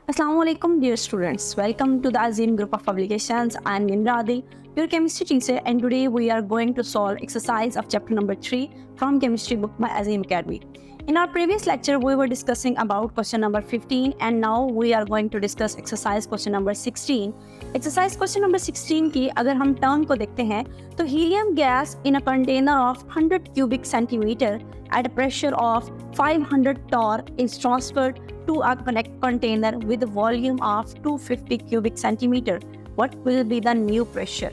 Assalamu alaikum dear students. Welcome to the Azim group of publications. I am Nimradi, your chemistry teacher, and today we are going to solve exercise of chapter number 3 from chemistry book by Azim Academy. In our previous lecture we were discussing about question number 15 and now we are going to discuss exercise question number 16. Exercise question number 16 की अगर हम term को देखते हैं तो helium gas in a container of 100 cubic centimeter at a pressure of 500 torr is transferred to a container with a volume of 250 cubic centimeter. What will be the new pressure?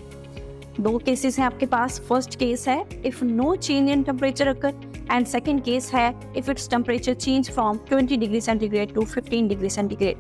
दो cases हैं आपके पास. First case है if no change in temperature occur and second case है if its temperature change from 20 degree centigrade to 15 degree centigrade.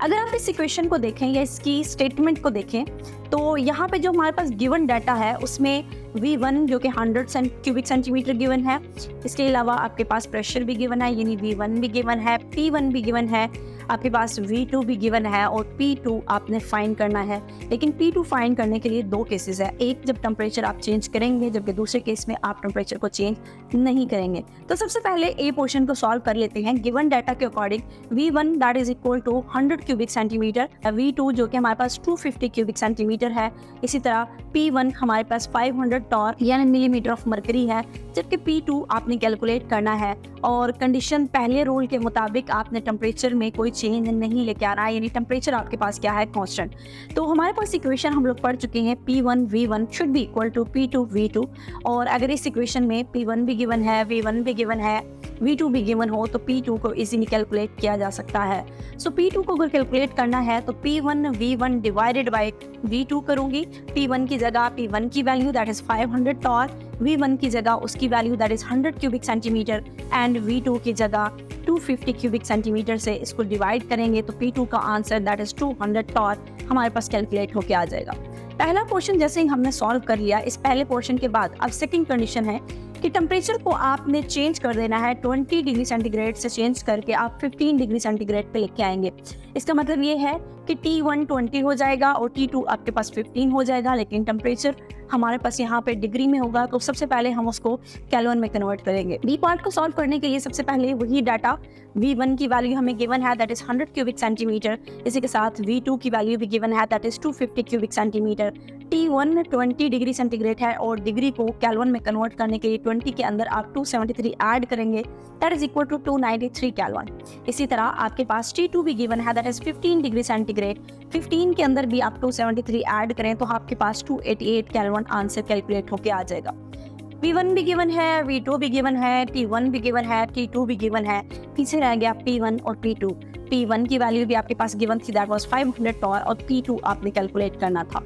अगर आप इस equation को देखें या इसकी स्टेटमेंट को देखें तो यहाँ पे जो हमारे पास गिवन डाटा है उसमें V1 जो कि 100 क्यूबिक सेंटीमीटर गिवन है. इसके अलावा आपके पास प्रेशर भी गिवन है यानी V1 भी गिवन है, P1 भी गिवन है, आपके पास V2 भी गिवन है और P2 आपने फाइंड करना है. लेकिन P2 फाइंड करने के लिए दो केसेस है, एक जब टेम्परेचर आप चेंज करेंगे जबकि दूसरे केस में आप टेम्परेचर को चेंज नहीं करेंगे. तो सबसे पहले ए पोर्शन को सॉल्व कर लेते हैं. गिवन डाटा के according V1 that is equal to 100 cubic centimetre, V2 जो कि हमारे पास 250 क्यूबिक सेंटीमीटर है, इसी तरह P1 हमारे पास 500 टॉर यानी मिलीमीटर ऑफ मरकरी है, जबकि P2 आपने कैलकुलेट करना है और कंडीशन पहले रूल के मुताबिक आपने टेम्परेचर में कोई चेंज नहीं लेके आना है यानी टेम्परेचर आपके पास क्या है कांस्टेंट. तो हमारे पास इक्वेशन हम लोग पढ़ चुके हैं P1 V1 should be equal to P2 V2 और अगर इस इक्वेशन में P1 भी गिवन है, V1 भी गिवन है, V2 भी गिवन हो तो P2 को इजीली कैलकुलेट किया जा सकता है. सो P2 को अगर कैलकुलेट करना है तो P1 V1 divided by V2 करूंगी. P1 की जगह P1 की value that is 500 Tor, V1 की जगह उसकी value that is 100 cubic centimetre and V2 की जगह 250 क्यूबिक सेंटीमीटर से इसको डिवाइड करेंगे तो P2 का आंसर दैट इज 200 टॉर हमारे पास कैलकुलेट होके आ जाएगा. पहला पोर्शन जैसे ही हमने सॉल्व कर लिया, इस पहले पोर्शन के बाद अब सेकंड कंडीशन है कि टेम्परेचर को आपने चेंज कर देना है. 20 डिग्री सेंटीग्रेड से चेंज करके आप 15 डिग्री सेंटीग्रेड पे लेके आएंगे. इसका मतलब ये है कि T1 20 हो जाएगा और T2 आपके पास 15 हो जाएगा, लेकिन टेम्परेचर हमारे पास यहाँ पे डिग्री में होगा तो सबसे पहले हम उसको केल्विन में कन्वर्ट करेंगे. बी पार्ट को सॉल्व करने के लिए सबसे पहले वही डाटा V1 की वैल्यू हमें गिवन है दैट इज 100 क्यूबिक सेंटीमीटर, इसी के साथ V2 की वैल्यू भी गिवन है that is 250 cubic centimetre. T1 20 degree centigrade है और डिग्री को केल्विन में कन्वर्ट करने के लिए 20 के अंदर आप 273 ऐड करेंगे that is equal to 293 kelvin. इसी तरह आपके पास T2 भी गिवन है दैट इज 15 डिग्री सेंटीग्रेड, 15 के अंदर भी आप 273 ऐड करें तो आपके पास 288 केल्विन आंसर कैलकुलेट होके आ जाएगा. V1 भी गिवन है, V2 भी गिवन है, T1 भी गिवन है, T2 भी गिवन है, पीछे रह गया P1 और P2. P1 की वैल्यू भी आपके पास गिवन थी दैट वाज 500 टॉर और P2 आपने कैलकुलेट करना था.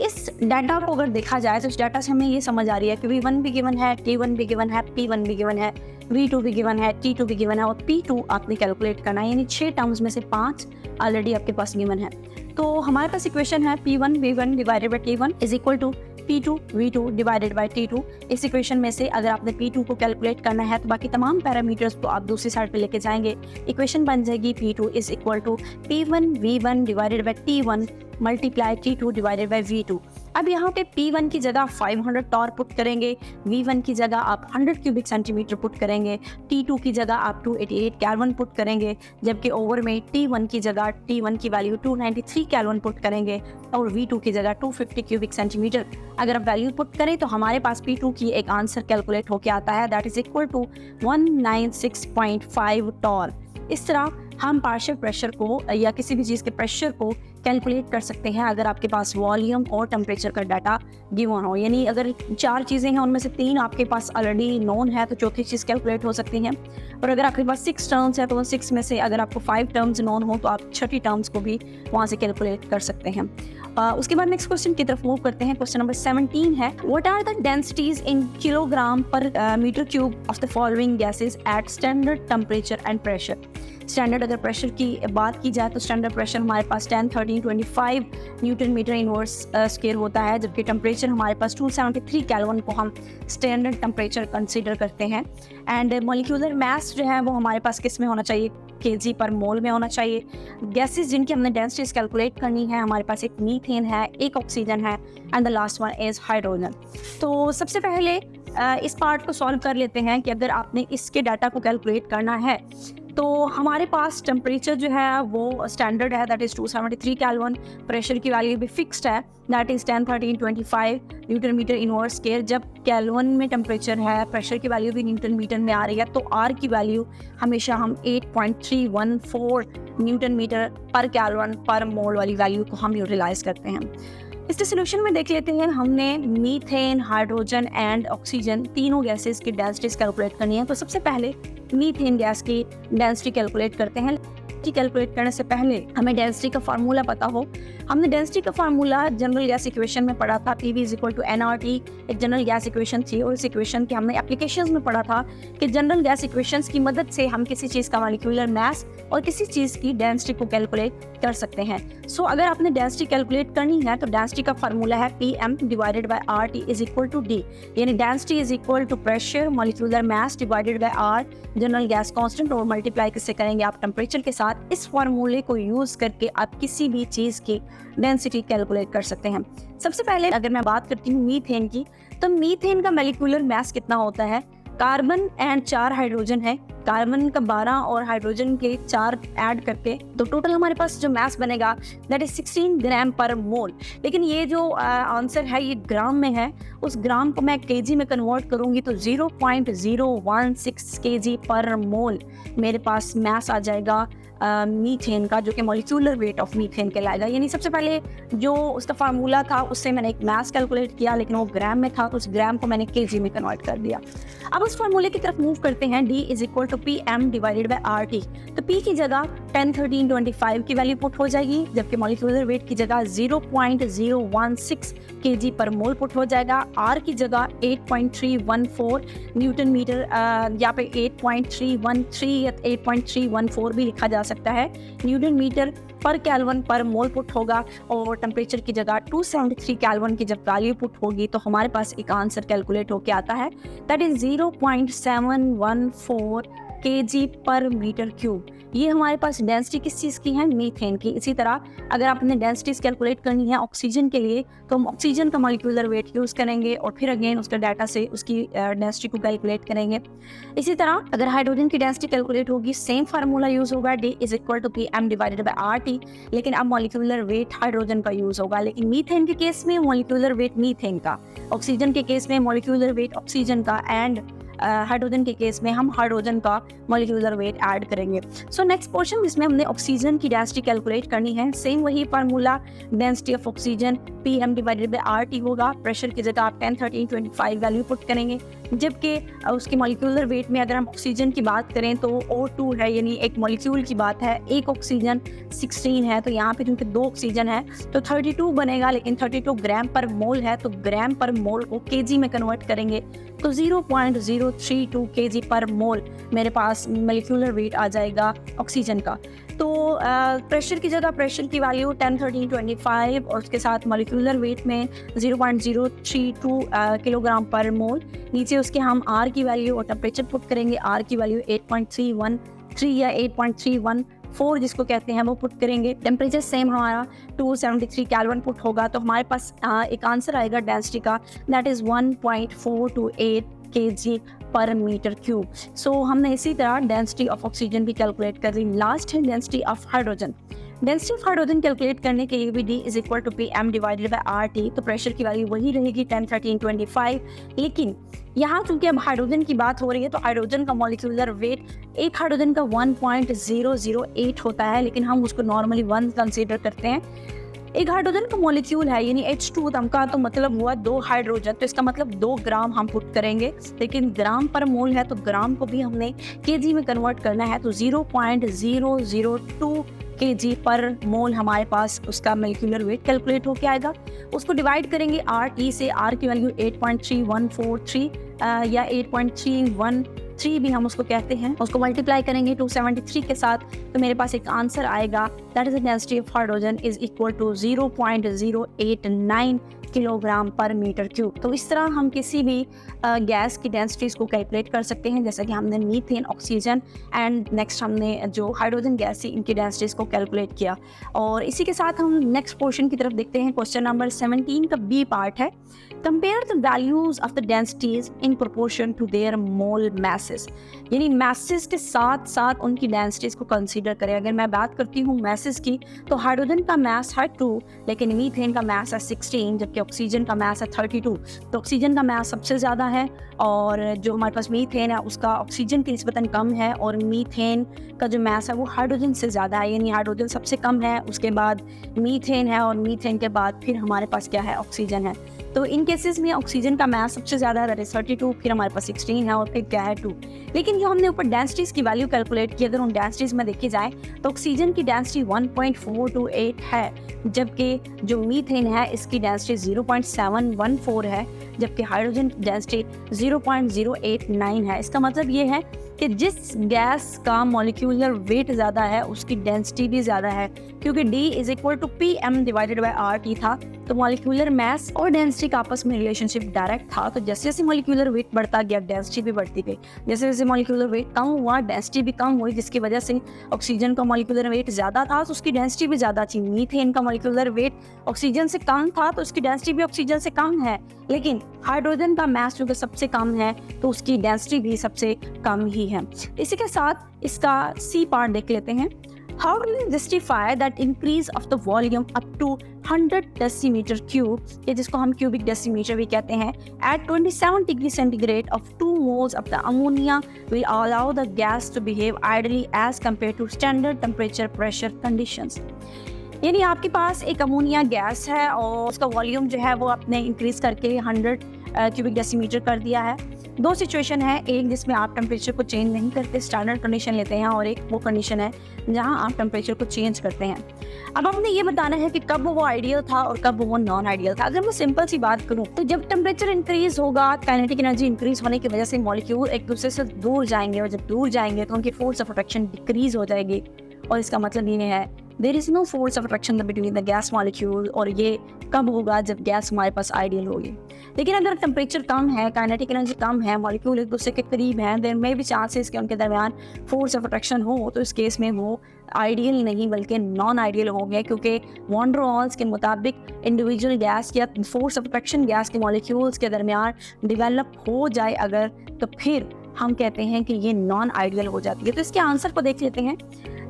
इस डाटा को अगर देखा जाए तो इस डाटा से हमें ये समझ आ रही है कि V1 भी गिवन है, T1 भी गिवन है, P1 भी गिवन है, V2 भी गिवन है, T2 भी गिवन है और P2 आपने कैलकुलेट करना है यानी 6 टर्म्स में से 5 ऑलरेडी आपके पास गिवन है. तो हमारे पास इक्वेशन है P1 V1 divided by T1 is equal to P2 V2 divided by T2. इस इक्वेशन में से अगर आपने P2 को कैलकुलेट करना है तो बाकी तमाम पैरामीटर्स को आप दूसरी साइड पे लेके जाएंगे. इक्वेशन बन जाएगी P2 is equal to P1 V1 divided by T1 multiply T2 divided by V2. अब यहाँ पे P1 की जगह 500 टॉर पुट करेंगे, V1 की जगह आप 100 क्यूबिक सेंटीमीटर पुट करेंगे, T2 की जगह आप 288 केल्विन पुट करेंगे, जबकि ओवर में T1 की जगह T1 की वैल्यू 293 केल्विन पुट करेंगे और V2 की जगह 250 क्यूबिक सेंटीमीटर. अगर आप वैल्यू पुट करें तो हमारे पास P2 की एक आंसर कैलकुलेट होके आता है that is equal to 196.5 torr. इस तरह हम पार्शियल प्रेशर को या किसी भी चीज़ के प्रेशर को कैलकुलेट कर सकते हैं अगर आपके पास वॉल्यूम और टेम्परेचर का डाटा गिवन हो. यानी अगर 4 चीज़ें हैं उनमें से 3 आपके पास ऑलरेडी नोन है तो चौथी चीज़ कैलकुलेट हो सकती है. और अगर आपके पास 6 टर्म्स है तो उन 6 में से अगर आपको 5 टर्म्स नोन हो तो आप छठी टर्म्स को भी वहाँ से कैलकुलेट कर सकते हैं. उसके बाद नेक्स्ट क्वेश्चन की तरफ मूव करते हैं. क्वेश्चन नंबर 17 है what are the densities in kilogram per metre cube of the following gases at standard temperature and pressure. Standard अगर प्रेशर की बात की जाए तो स्टैंडर्ड प्रेशर हमारे पास 10 13 25 न्यूटन मीटर इनवर्स स्क्वायर होता है, जबकि टेम्परेचर हमारे पास 273 केल्विन को हम स्टैंडर्ड टेम्परेचर कंसीडर करते हैं. एंड मॉलिक्यूलर मास जो है वो हमारे पास किस में होना चाहिए, kg पर मोल में होना चाहिए. गैसेस जिनकी हमने डेंसिटीज कैलकुलेट करनी है हमारे पास एक मीथेन है, एक ऑक्सीजन है and the last one is hydrogen. तो सबसे पहले इस पार्ट को सॉल्व कर लेते हैं कि अगर आपने इसके डाटा को कैलकुलेट करना है तो हमारे पास टेम्परेचर जो है वो स्टैंडर्ड है, दैट इज़ 273 केल्विन। प्रेशर की वैल्यू भी फिक्स्ड है, that is 10 13 25 newton metre inverse square. जब केल्विन में टेम्परेचर है, प्रेशर की वैल्यू भी न्यूटन मीटर में आ रही है, तो आर की वैल्यू हमेशा हम 8.314 न्यूटन मीटर पर केल्विन पर मोल वाली वैल्यू को हम यूटिलाइज करते हैं। इस सोल्यूशन में देख लेते हैं, हमने मीथेन, हाइड्रोजन एंड ऑक्सीजन तीनों गैसेस की डेंसिटीज कैलकुलेट करनी है। तो सबसे पहले मीथेन गैस की डेंसिटी कैलकुलेट करते हैं। कैलकुलेट करने से पहले हमें डेंसिटी का फार्मूला पता हो। हमने डेंसिटी का फार्मूला जनरल गैस इक्वेशन में पढ़ा था, PV = nRT एक जनरल गैस इक्वेशन थी, और इस इक्वेशन के हमने एप्लीकेशंस में पढ़ा था कि जनरल गैस इक्वेशंस की मदद से हम किसी चीज़ का मॉलिक्यूलर मास और किसी चीज़ की डेंसिटी को कैलकुलेट कर सकते हैं। सो अगर आपने डेंसिटी कैलकुलेट करनी है तो डेंसिटी का फार्मूला है PM/RT = D, यानी density = pressure molecular mass divided by R general gas constant, और मल्टीप्लाई किससे करेंगे आप टेम्परेचर के साथ। इस फार्मूले को यूज करके आप किसी भी चीज की डेंसिटी कैलकुलेट कर सकते हैं। सबसे पहले अगर मैं बात करती हूँ मीथेन की, तो मीथेन का मॉलिक्यूलर मास कितना होता है? कार्बन एंड 4 हाइड्रोजन है, कार्बन का 12 और हाइड्रोजन के 4 ऐड करके तो टोटल हमारे पास जो मास बनेगा दैट इज 16 ग्राम पर मोल। लेकिन ये जो आंसर है ये ग्राम में है, उस ग्राम को मैं केजी में कन्वर्ट करूंगी तो 0.016 केजी पर मोल मेरे पास मास आ जाएगा मीथेन का, जो कि मॉलिक्यूलर वेट ऑफ मीथेन कहलाएगा। यानी सबसे पहले जो उसका फार्मूला था उससे मैंने एक मास कैलकुलेट किया, लेकिन वो ग्राम में था, तो उस ग्राम को मैंने केजी में कन्वर्ट कर दिया। अब उस फार्मूले की तरफ मूव करते हैं। D = PM/RT। तो P की जगह 10 13 25 की वैल्यू पुट हो जाएगी, जबकि मॉलिक्यूलर वेट की जगह 0.016 केजी पर मोल पुट हो जाएगा। R की जगह 8.314 न्यूटन मीटर, यहाँ पे 8.313 या 8.314 भी लिखा जा सकता है, न्यूटन मीटर पर केल्विन पर मोल पुट होगा। और टेम्परेचर की जगह 273 केल्विन की जब वैल्यू पुट होगी तो हमारे पास एक आंसर कैलकुलेट होके आता है, दैट इज 0.714 केजी पर मीटर क्यूब। ये हमारे पास डेंसिटी किस चीज़ की है? मीथेन की। इसी तरह अगर आपने डेंसिटीज कैलकुलेट करनी है ऑक्सीजन के लिए तो हम ऑक्सीजन का मॉलिक्यूलर वेट यूज़ करेंगे और फिर अगेन उसका डाटा से उसकी डेंसिटी को कैलकुलेट करेंगे। इसी तरह अगर हाइड्रोजन की डेंसिटी कैलकुलेट होगी, सेम फार्मूला यूज़ होगा, D = PM/RT, लेकिन अब मॉलिक्यूलर वेट हाइड्रोजन का यूज़ होगा। लेकिन मीथेन के केस में मॉलिक्यूलर वेट मीथेन का, ऑक्सीजन के केस में मॉलिक्यूलर वेट ऑक्सीजन का, एंड हाइड्रोजन के केस में हम हाइड्रोजन का मॉलिक्यूलर वेट ऐड करेंगे। सो नेक्स्ट पोर्शन जिसमें हमने ऑक्सीजन की डेंसिटी कैलकुलेट करनी है, सेम वही formula, density of oxygen PM/RT होगा। प्रेशर की जगह आप 10 13 25 वैल्यू पुट करेंगे, जबकि उसकी मॉलिक्यूलर वेट में अगर हम ऑक्सीजन की बात करें तो O2 है, यानी एक मॉलिक्यूल की बात है, एक ऑक्सीजन 16 है, तो यहाँ पे क्योंकि 2 ऑक्सीजन है तो 32 बनेगा, लेकिन 32 ग्राम पर मोल है तो ग्राम पर मोल को केजी में कन्वर्ट करेंगे तो 0.032 केजी पर मोल मेरे पास मॉलिक्यूलर वेट आ जाएगा ऑक्सीजन का। तो प्रेशर की जगह प्रेशर की वैल्यू 10 13 25 और उसके साथ मॉलिक्यूलर वेट में 0.032 किलोग्राम पर मोल। नीचे उसके हम R की वैल्यू और टेम्परेचर पुट करेंगे, R की वैल्यू 8.313 या 8.314 जिसको कहते हैं वो पुट करेंगे। टेम्परेचर सेम हमारा 273 केल्विन पुट होगा, तो हमारे पास एक आंसर आएगा डेंसिटी का, दैट इज़ 1.428 केजी पर मीटर क्यूब। सो हमने इसी तरह डेंसिटी ऑफ ऑक्सीजन भी कैलकुलेट कर ली। लास्ट है density of hydrogen. Density of hydrogen calculate करने के लिए भी D = PM/RT, तो प्रेशर की वैल्यू वही रहेगी 10 13 25। लेकिन यहाँ चूंकि अब हाइड्रोजन की बात हो रही है तो हाइड्रोजन का मॉलिक्यूलर वेट, एक हाइड्रोजन का 1.008 होता है, लेकिन हम उसको नॉर्मली 1 कंसीडर करते हैं। एक हाइड्रोजन का मॉलिक्यूल है यानी H2 का, तो मतलब हुआ 2 हाइड्रोजन, तो इसका मतलब 2 ग्राम हम पुट करेंगे, लेकिन ग्राम पर मोल है तो ग्राम को भी हमने केजी में कन्वर्ट करना है, तो 0.002 केजी पर मोल हमारे पास उसका मॉलिक्यूलर वेट कैलकुलेट होके आएगा। उसको डिवाइड करेंगे RT से, R की वैल्यू 8.3143 या 8.313 भी हम उसको कहते हैं, उसको मल्टीप्लाई करेंगे 273 के साथ, तो मेरे पास एक आंसर आएगा, that is the density of hydrogen is equal to 0.089 kilogram per metre cube. तो इस तरह हम किसी भी गैस की डेंसिटीज़ को कैलकुलेट कर सकते हैं, जैसा कि हमने मीथेन, ऑक्सीजन एंड नेक्स्ट हमने जो हाइड्रोजन गैस थी इनकी डेंसिटीज़ को कैलकुलेट किया। और इसी के साथ हम नेक्स्ट पोर्शन की तरफ देखते हैं। क्वेश्चन नंबर 17 का B पार्ट है, compare the values of the densities in proportion to their mole masses. Gases, यानी मैसेस के साथ साथ उनकी डेंसिटीज को कंसीडर करें। अगर मैं बात करती हूँ मैसेस की, तो हाइड्रोजन का मास है 2, लेकिन मीथेन का मास है 16, जबकि ऑक्सीजन का मास है 32। तो ऑक्सीजन का मास सबसे ज़्यादा है, और जो हमारे पास मीथेन है उसका ऑक्सीजन की निस्बतन कम है, और मीथेन का जो मास है वो हाइड्रोजन से ज़्यादा है, यानी हाइड्रोजन सबसे कम है, उसके बाद मीथेन है, और मीथेन के बाद फिर हमारे पास क्या है, ऑक्सीजन है। तो इन केसेस में ऑक्सीजन का मास सबसे ज़्यादा है, 32, फिर हमारे पास 16 है, और फिर क्या है 2। लेकिन जो हमने ऊपर डेंसिटीज़ की वैल्यू कैलकुलेट की, अगर उन डेंसिटीज़ में देखी जाए तो ऑक्सीजन की डेंसिटी 1.428 है, जबकि जो मीथेन है इसकी डेंसिटी 0.714 है, जबकि हाइड्रोजन की डेंसिटी 0.089 है। इसका मतलब ये है कि जिस गैस का मॉलिक्यूलर वेट ज़्यादा है उसकी डेंसिटी भी ज़्यादा है, क्योंकि D = PM/RT था। तो मॉलिक्यूलर मास और डेंसिटी का आपस में रिलेशनशिप डायरेक्ट था। तो जैसे जैसे मॉलिक्यूलर वेट बढ़ता गया डेंसिटी भी बढ़ती गई, जैसे जैसे मॉलिक्यूलर वेट कम हुआ डेंसिटी भी कम हुई, जिसकी वजह से ऑक्सीजन का मॉलिक्यूलर वेट ज़्यादा था तो उसकी डेंसिटी भी ज़्यादा थी। मीथेन का मॉलिक्यूलर वेट ऑक्सीजन से कम था तो उसकी डेंसिटी भी ऑक्सीजन से कम है, लेकिन हाइड्रोजन का मास जो कि सबसे कम है तो उसकी डेंसिटी भी सबसे कम ही है। इसी के साथ इसका सी पार्ट देख लेते हैं। How do you justify that increase of the volume up to 100 decimeter cube, या जिसको हम cubic decimeter भी कहते हैं, at 27 degree centigrade of 2 moles of the ammonia will allow the gas to behave ideally as compared to standard temperature pressure conditions। यानी आपके पास एक ammonia gas है और उसका वॉल्यूम जो है वो आपने इंक्रीज करके 100 क्यूबिक डेसीमीटर कर दिया है। दो सिचुएशन है, एक जिसमें आप टेम्परेचर को चेंज नहीं करते, स्टैंडर्ड कंडीशन लेते हैं, और एक वो कंडीशन है जहां आप टेम्परेचर को चेंज करते हैं। अब हमने ये बताना है कि कब वो आइडियल था और कब वो नॉन आइडियल था। अगर मैं सिंपल सी बात करूं तो जब टेम्परेचर इंक्रीज होगा, काइनेटिक एनर्जी इंक्रीज होने की वजह से मॉलिक्यूल एक दूसरे से दूर जाएंगे, और जब दूर जाएंगे तो उनकी फोर्स ऑफ अट्रैक्शन डिक्रीज हो जाएगी, और इसका मतलब ये है there is no force of attraction between the gas molecule. और ये कब होगा, जब गैस हमारे पास आइडियल होगी। लेकिन अगर टेम्परेचर कम है, काइनेटिक एनर्जी कम है, मॉलिक्यूल एक दूसरे के करीब हैं, देयर मे बी चांसेस कि उनके दरमियान फोर्स ऑफ अट्रैक्शन हो, तो इस केस में वो आइडियल नहीं बल्कि नॉन आइडियल होंगे, क्योंकि वॉन डर वाल्स के मुताबिक इंडिविजुअल गैस या फोर्स ऑफ अट्रैक्शन गैस के मॉलिक्यूल्स के दरमियान डिवेलप हो जाए अगर, तो फिर हम कहते हैं कि ये नॉन आइडियल हो जाती है। तो इसके आंसर को देख लेते हैं।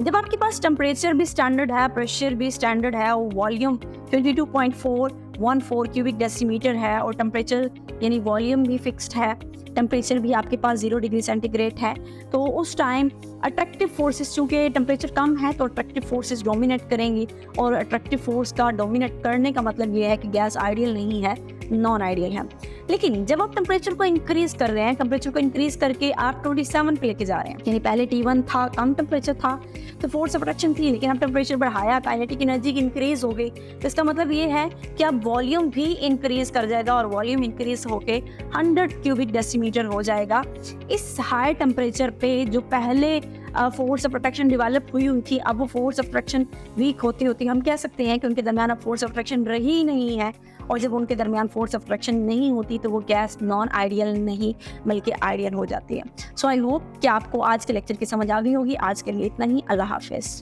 जब आपके पास टेम्परेचर भी स्टैंडर्ड है, प्रेशर भी स्टैंडर्ड है, और वॉल्यूम 22.414 क्यूबिक डेसीमीटर है, और टेम्परेचर यानी वॉल्यूम भी फिक्स्ड है, टेम्परेचर भी आपके पास 0 डिग्री सेंटीग्रेड है, तो उस टाइम अट्रैक्टिव फोर्सेस, चूँकि टेम्परेचर कम है तो अट्रैक्टिव फोर्सेस डोमिनेट करेंगी, और अट्रैक्टिव फोर्स का डोमिनेट करने का मतलब ये है कि गैस आइडियल नहीं है, नॉन आइडियल है। लेकिन जब आप टेम्परेचर को इंक्रीज कर रहे हैं, टेम्परेचर को इंक्रीज करके आप 27 पे लेके जा रहे हैं, यानी पहले T1 था, कम टेम्परेचर था तो फोर्स ऑफ अट्रैक्शन थी, लेकिन अब टेम्परेचर बढ़ाया, काइनेटिक एनर्जी की इंक्रीज हो गई, तो इसका मतलब ये है कि अब वॉल्यूम भी इंक्रीज कर जाएगा, और वॉल्यूम इंक्रीज होके 100 क्यूबिक डेसीमीटर हो जाएगा। इस हाई टेम्परेचर पे जो पहले फोर्स ऑफ अट्रैक्शन डेवलप हुई थी, अब वो फोर्स ऑफ अट्रैक्शन वीक होती होती हम कह सकते हैं कि उनके दरमियान अब फोर्स ऑफ अट्रैक्शन रही ही नहीं है, और जब उनके दरमियान फोर्स ऑफ अट्रैक्शन नहीं होती तो वो गैस नॉन आइडियल नहीं बल्कि आइडियल हो जाती है। सो आई होप कि आपको आज के लेक्चर की समझ आ गई होगी। आज के लिए इतना ही। अल्लाह हाफिज़।